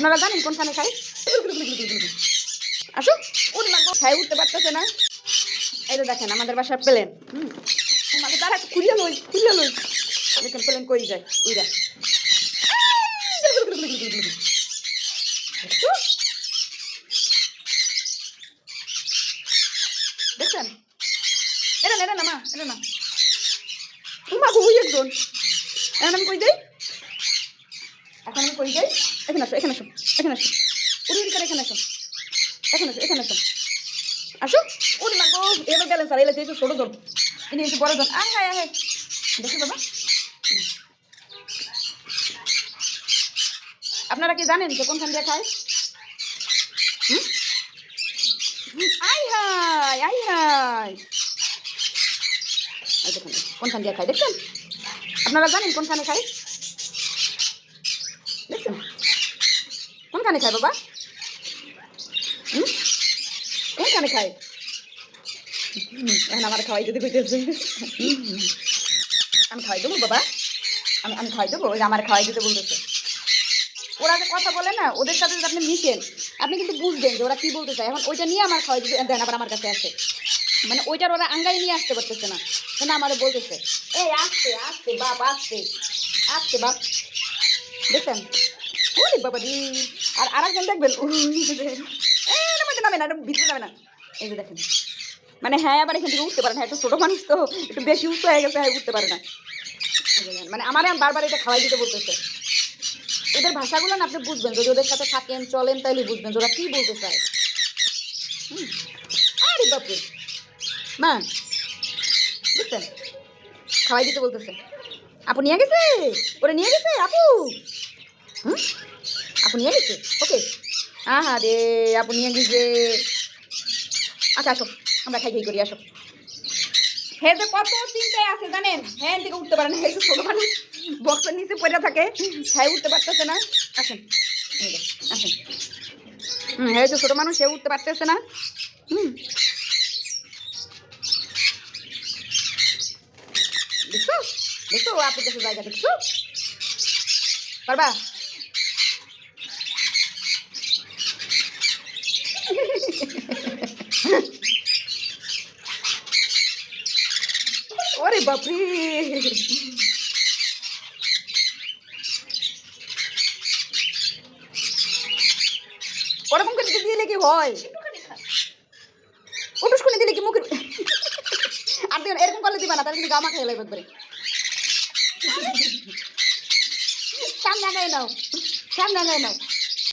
আপনারা জানেন কোনখানে খাই? আসো ওর লাগবো খাই উঠতে পারতেছে না। এই তো দেখেন আমাদের বাসার প্লেন। আমাদের তারা খুলিয়া লই দেখেন প্লেন কই যায় উইরা। দেখছেন? এটা না মা, এটা না। মা কই একজন। এখন আমি কই যাই? এখন আমি কই যাই? এখানে আসো, এখানে আসো, এখানে আসো। উড়ি করে এখানে আসো। এখানে আসো, এখানে আসো। আসো। ওরে মা গো, এবার গেলেন স্যার, এলে ছোট জন। ইনি একটু বড় জন। আয় হায় হায়। দেখো বাবা। আপনারা কি জানেন যে কোনখান দিয়ে খায়? আয় হায়, আয় হায়। এই দেখুন কোনখান দিয়ে খায় দেখছেন? আপনারা জানেন কোনখানে খায়? দেখছেন? কোনখানে খায় বাবা? কোনখানে খায়? এখন আমার খাওয়াই যদি কইতেছে। আমি খাওয়াই দেবো বাবা, আমি খাওয়াই দেবো, ওই আমার খাওয়াই দিতে বলতেছে। ওরা যে কথা বলে না, ওদের সাথে যদি আপনি মিশেন, আপনি কিন্তু বুঝবেন যে ওরা কি বলতে চায়। এখন ওইটা নিয়ে আমার খাওয়াই দিতে দেন, আবার আমার কাছে আসে। মানে ওইটার ওরা আঙ্গাই নিয়ে আসতে পারতেছে না, না আমাদের বলতেছে এই আসতে আসতে বাপ আসতে আসতে বাপ। দেখছেন? ওরে বাবা রে। আর আরেকজন দেখবেন নামে না, ভিতরে নামে না। এই যে দেখেন, মানে হ্যাঁ আবার এখান থেকে উঠতে পারে না, একটু ছোট মানুষ তো একটু বেশি উঠতে হয়ে গেছে, হ্যাঁ উঠতে পারে না। মানে আমার বারবার এটা খাওয়াই দিতে বলতেছে। ওদের ভাষাগুলো না আপনি বুঝবেন, যদি ওদের সাথে থাকেন চলেন তাইলে বুঝবেন যে ওরা কি বলতে চায়। আরে বাপরে মা, বুঝছেন? খাওয়াই দিতে বলতেছে। আপু নিয়ে গেছে, ওরা নিয়ে গেছে আপু। আপু নিয়ে গেছে, ওকে। হ্যাঁ রে, আপু নিয়ে গেছে। আচ্ছা আসো, আমরা খাই খাই করি, আসো। হ্যাঁ যে কত চিন্তায় আছে জানেন, হ্যাঁ থেকে উঠতে পারে না, এই ছোট মানুষ বক্সের নিচে পড়ে থাকে, হ্যাঁ উঠতে পারতেছে না। আসেন আসেন। হ্যাঁ তো ছোট মানুষ, সে উঠতে পারতেছে না। দেখছো দেখছো আপুর কাছে জায়গা দেখছো পারবা? ওরে বাপরে, ওরকম করে দিলে কি হয়? উটুস দিলে কি মুখের আর দিন এরকম করলে দিবা না, তাহলে কিন্তু গামা খাই লাগবে একবারে। সামনে আগায় নাও, সামনে আগায় নাও।